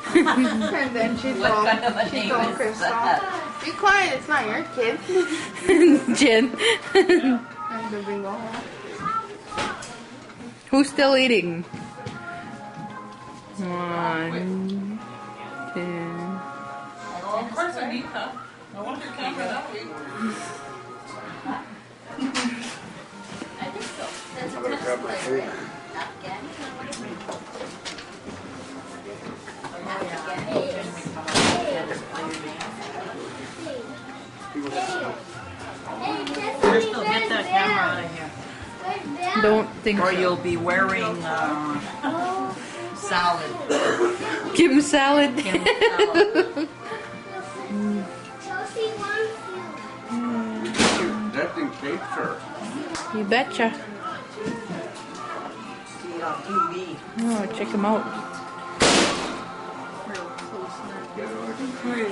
And then she told Crystal, "Be quiet, it's not your kid." Jen. And the bingo hall. Who's still eating? 1, 2. Oh, of course Anita. No wonder Cameron that week. I think so. That's I'm gonna grab my food. Crystal, get that camera out of here. Don't think Or so. you'll be wearing salad. Kim salad. Kim salad. That thing takes her. You betcha. See on TV. Oh, check him out.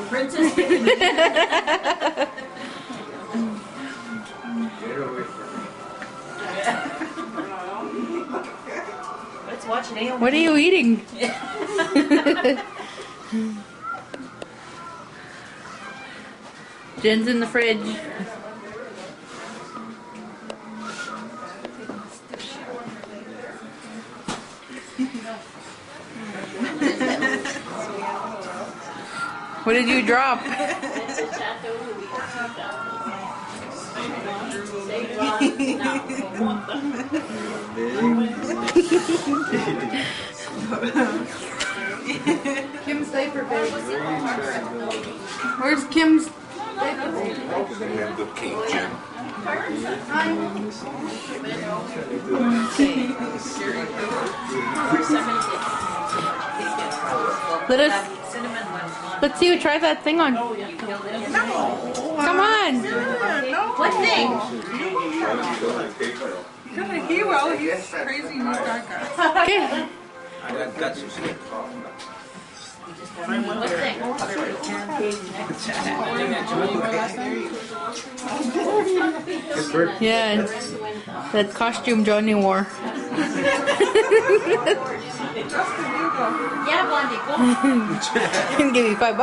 Princess Get away from me. Let's watch Naomi. What are you eating? Jen's in the fridge. What did you drop? Kim's diaper bag. Where's Kim's diaper bag? Have the cake, Jim. Let's see you try that thing on. Come on. What thing? He will. He's crazy. He's dark. Okay. That's just it. What thing? Yeah, that costume Johnny wore. Yeah, Blondie, go. Can give you $5.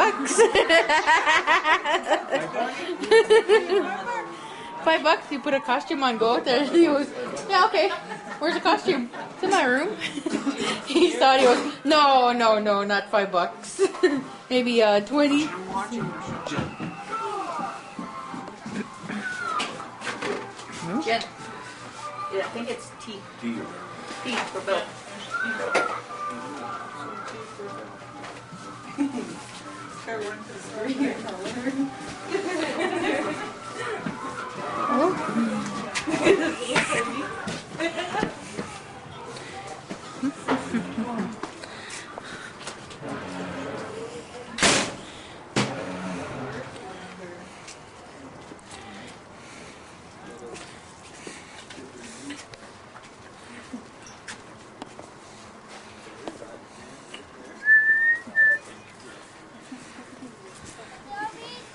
$5, you put a costume on, go out there. He goes, yeah, okay. Where's the costume? It's in my room. He thought he was, no, not $5. Maybe 20. Jen. Yeah, I think it's T. T for Bill.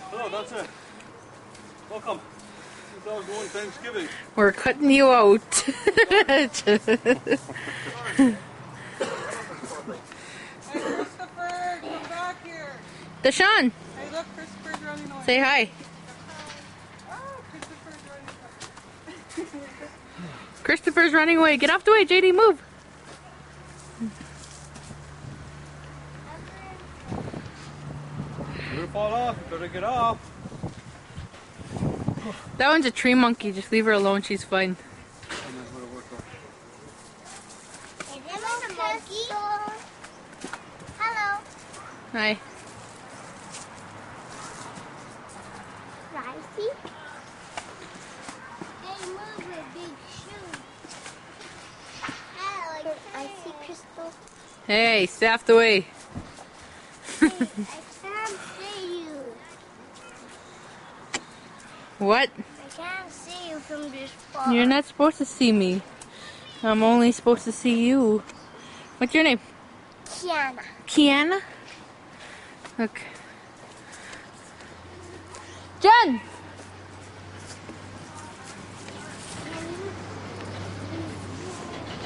Hello, that's it. Welcome. You guys doing Thanksgiving. We're cutting you out. Hey, Christopher, come back here. Deshaun, Hey, look, Christopher's running away. say hi. Oh, Christopher's running away. Christopher's running away. Get off the way, JD, move. You're gonna fall off. You better get off. That one's a tree monkey. Just leave her alone. She's fine. Hello. Hi. Ricey. Hey, move your big shoe. Hello, I see Crystal. Hey, stay off the way. Hey, I can't see you. What? I can't see you from this far. You're not supposed to see me. I'm only supposed to see you. What's your name? Kiana. Kiana? Okay. Jen!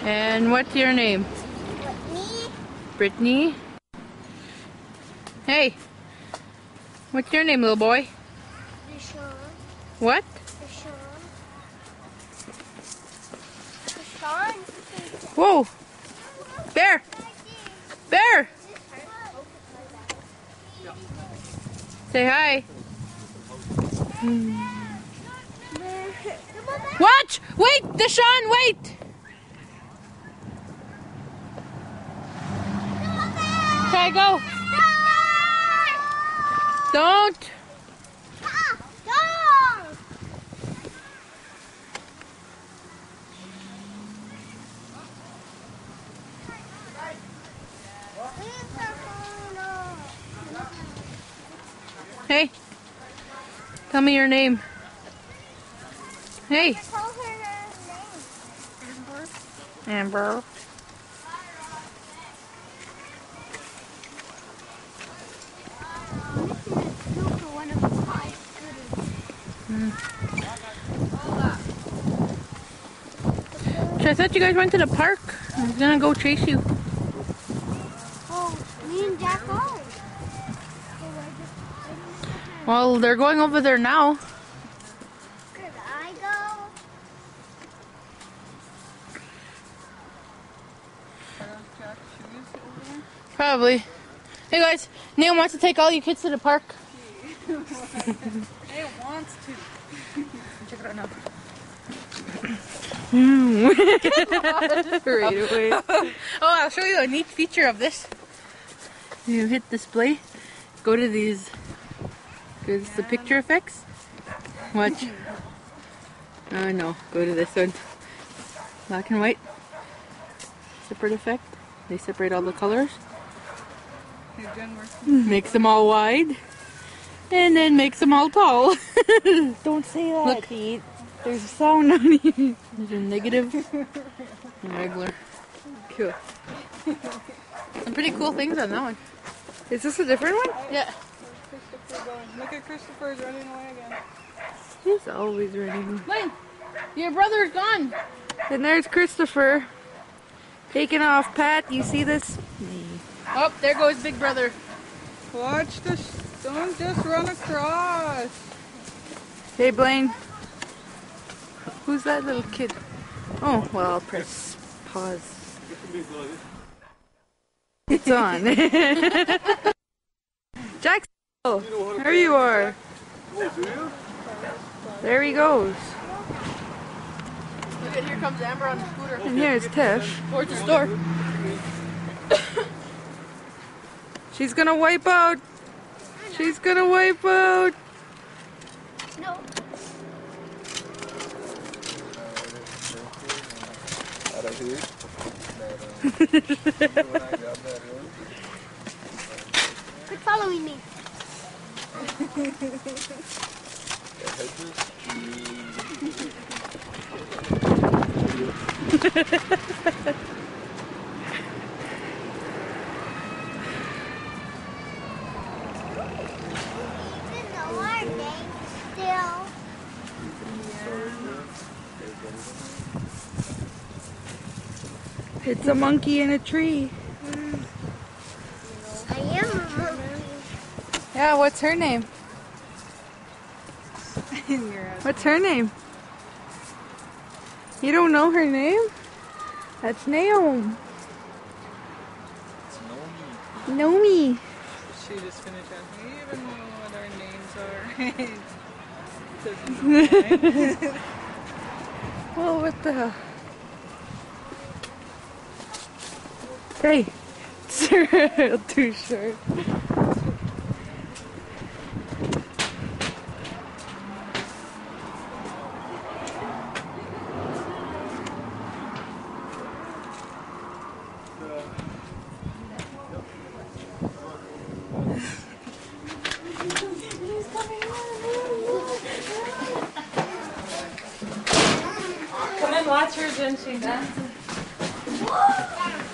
And what's your name? Whitney. Brittany. Hey, what's your name, little boy? Deshaun. What? Deshaun. Whoa! Bear! Bear! Say hi. Watch! Wait! Deshaun, wait! Okay, go. Don't! Hey, tell me your name. Hey. Amber. I thought you guys went to the park. I was gonna go chase you. Oh, me and Jack go. Well, they're going over there now. Could I go? Probably. Hey guys, Neil wants to take all you kids to the park. It wants to. Check it out now. Right away. Oh, I'll show you a neat feature of this. You hit display, go to these, goes the picture effects. Watch. Oh no, go to this one. Black and white. Separate effect. They separate all the colors. Makes them all wide. And then makes them all tall. Don't say that, Look. Pete. There's a sound on you. There's a negative and regular. Cool. Some pretty cool things on that one. Is this a different one? Yeah. Christopher going. Look at Christopher's running away again. He's always running. Lynn, your brother's gone. And there's Christopher. Taking off. Pat, you see this? Oh, there goes Big Brother. Watch this. Don't just run across. Hey, Blaine. Who's that little kid? Oh, well, I'll press pause. It's on. Jackson, there you are. There he goes. Look at, here comes Amber on the scooter. And here's Tiff. Towards the store. She's gonna wipe out. She's gonna wipe out. No. Quit following me. It's a monkey in a tree. I am a monkey. Yeah, what's her name? What's her name? You don't know her name? That's Naomi. Naomi. She just finished asking, you even know what our names are. Well, what the hell? Hey, it's too short. Come and watch her when she dances.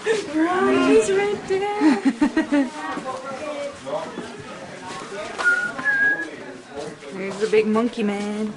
He's right there. There's the big monkey man.